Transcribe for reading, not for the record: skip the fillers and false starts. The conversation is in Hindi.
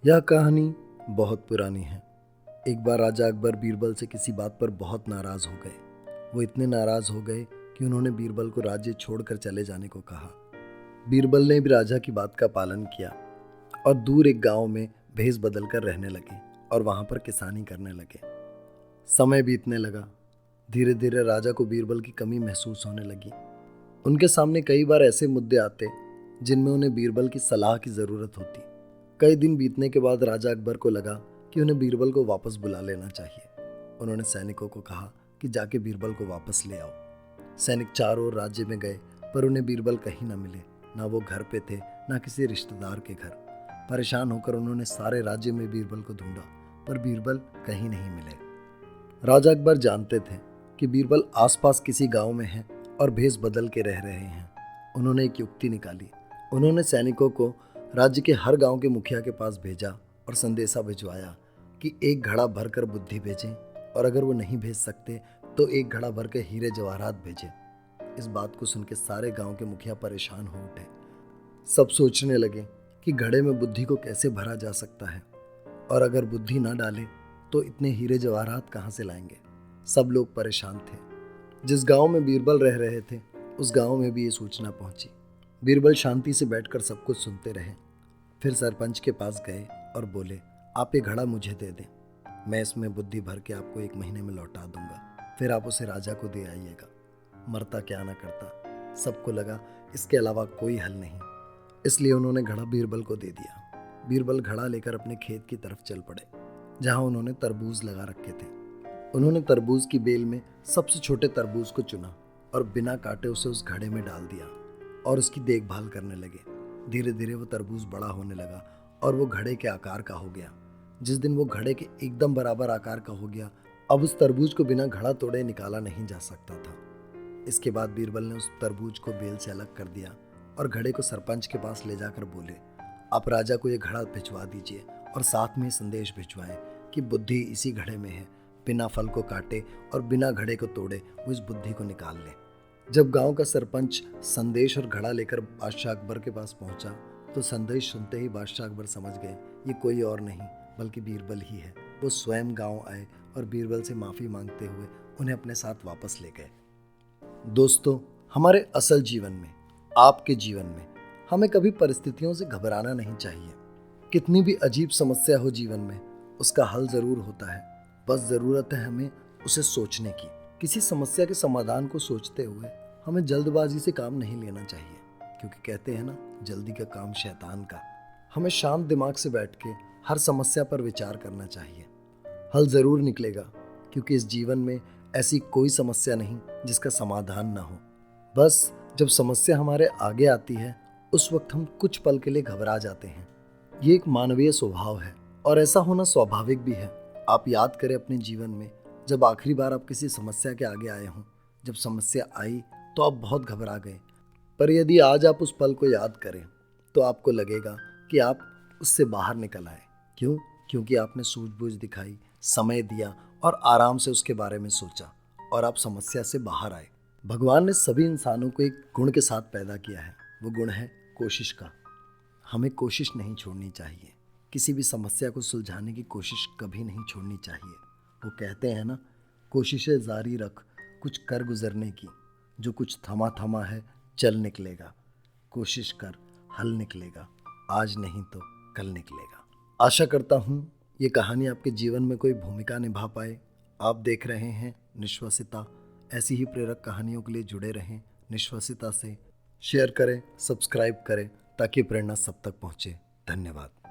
यह कहानी बहुत पुरानी है। एक बार राजा अकबर बीरबल से किसी बात पर बहुत नाराज हो गए। वो इतने नाराज हो गए कि उन्होंने बीरबल को राज्य छोड़कर चले जाने को कहा। बीरबल ने भी राजा की बात का पालन किया और दूर एक गांव में भेष बदलकर रहने लगे और वहां पर किसानी करने लगे। समय बीतने लगा। धीरे धीरे राजा को बीरबल की कमी महसूस होने लगी। उनके सामने कई बार ऐसे मुद्दे आते जिनमें उन्हें बीरबल की सलाह की जरूरत होती। कई दिन बीतने के बाद राजा अकबर को लगा कि उन्हें बीरबल को वापस बुला लेना चाहिए। उन्होंने सैनिकों को कहा कि जाके बीरबल को वापस ले आओ। सैनिक चारों ओर राज्य में गए पर उन्हें बीरबल कहीं न मिले। ना वो घर पे थे, ना किसी रिश्तेदार के घर। परेशान होकर उन्होंने सारे राज्य में बीरबल को ढूंढा पर बीरबल कहीं नहीं मिले। राजा अकबर जानते थे कि बीरबल आसपास किसी गांव में है और भेष बदल के रह रहे हैं। उन्होंने एक युक्ति निकाली। उन्होंने सैनिकों को राज्य के हर गांव के मुखिया के पास भेजा और संदेशा भिजवाया कि एक घड़ा भरकर बुद्धि भेजें और अगर वो नहीं भेज सकते तो एक घड़ा भरकर हीरे जवाहरात भेजें। इस बात को सुनकर सारे गांव के मुखिया परेशान हो उठे। सब सोचने लगे कि घड़े में बुद्धि को कैसे भरा जा सकता है और अगर बुद्धि ना डाले तो इतने हीरे जवाहरात कहाँ से लाएंगे। सब लोग परेशान थे। जिस गांव में बीरबल रह रहे थे उस गांव में भी ये सूचना पहुंची। बीरबल शांति से बैठकर सब कुछ सुनते रहे। फिर सरपंच के पास गए और बोले, आप ये घड़ा मुझे दे दें, मैं इसमें बुद्धि भर के आपको 1 महीने में लौटा दूंगा। फिर आप उसे राजा को दे आइएगा। मरता क्या ना करता। सबको लगा इसके अलावा कोई हल नहीं, इसलिए उन्होंने घड़ा बीरबल को दे दिया। बीरबल घड़ा लेकर अपने खेत की तरफ चल पड़े जहां उन्होंने तरबूज लगा रखे थे। उन्होंने तरबूज की बेल में सबसे छोटे तरबूज को चुना और बिना काटे उसे उस घड़े में डाल दिया और उसकी देखभाल करने लगे। धीरे धीरे वो तरबूज बड़ा होने लगा और वो घड़े के आकार का हो गया। जिस दिन वो घड़े के एकदम बराबर आकार का हो गया, अब उस तरबूज को बिना घड़ा तोड़े निकाला नहीं जा सकता था। इसके बाद बीरबल ने उस तरबूज को बेल से अलग कर दिया और घड़े को सरपंच के पास ले जाकर बोले, आप राजा को ये घड़ा भिजवा दीजिए और साथ में संदेश भिजवाएं कि बुद्धि इसी घड़े में है। बिना फल को काटे और बिना घड़े को तोड़े वो इस बुद्धि को निकाल ले। जब गांव का सरपंच संदेश और घड़ा लेकर बादशाह अकबर के पास पहुंचा तो संदेश सुनते ही बादशाह अकबर समझ गए ये कोई और नहीं बल्कि बीरबल ही है। वो स्वयं गांव आए और बीरबल से माफी मांगते हुए उन्हें अपने साथ वापस ले गए। दोस्तों, हमारे असल जीवन में, आपके जीवन में हमें कभी परिस्थितियों से घबराना नहीं चाहिए। कितनी भी अजीब समस्या हो जीवन में, उसका हल जरूर होता है। बस जरूरत है हमें उसे सोचने की। किसी समस्या के समाधान को सोचते हुए हमें जल्दबाजी से काम नहीं लेना चाहिए, क्योंकि कहते हैं ना, जल्दी का काम शैतान का। हमें शांत दिमाग से बैठ के हर समस्या पर विचार करना चाहिए। हल जरूर निकलेगा, क्योंकि इस जीवन में ऐसी कोई समस्या नहीं जिसका समाधान ना हो। बस जब समस्या हमारे आगे आती है उस वक्त हम कुछ पल के लिए घबरा जाते हैं। ये एक मानवीय स्वभाव है और ऐसा होना स्वाभाविक भी है। आप याद करें अपने जीवन में, जब आखिरी बार आप किसी समस्या के आगे आए हों। जब समस्या आई तो आप बहुत घबरा गए, पर यदि आज आप उस पल को याद करें तो आपको लगेगा कि आप उससे बाहर निकल आए। क्यों? क्योंकि आपने सूझबूझ दिखाई, समय दिया और आराम से उसके बारे में सोचा और आप समस्या से बाहर आए। भगवान ने सभी इंसानों को एक गुण के साथ पैदा किया है। वो गुण है कोशिश का। हमें कोशिश नहीं छोड़नी चाहिए। किसी भी समस्या को सुलझाने की कोशिश कभी नहीं छोड़नी चाहिए। वो कहते हैं ना, कोशिशें जारी रख, कुछ कर गुजरने की। जो कुछ थमा थमा है चल निकलेगा। कोशिश कर, हल निकलेगा। आज नहीं तो कल निकलेगा। आशा करता हूँ ये कहानी आपके जीवन में कोई भूमिका निभा पाए। आप देख रहे हैं निश्वसिता। ऐसी ही प्रेरक कहानियों के लिए जुड़े रहें निश्वसिता से। शेयर करें, सब्सक्राइब करें ताकि प्रेरणा सब तक पहुँचे। धन्यवाद।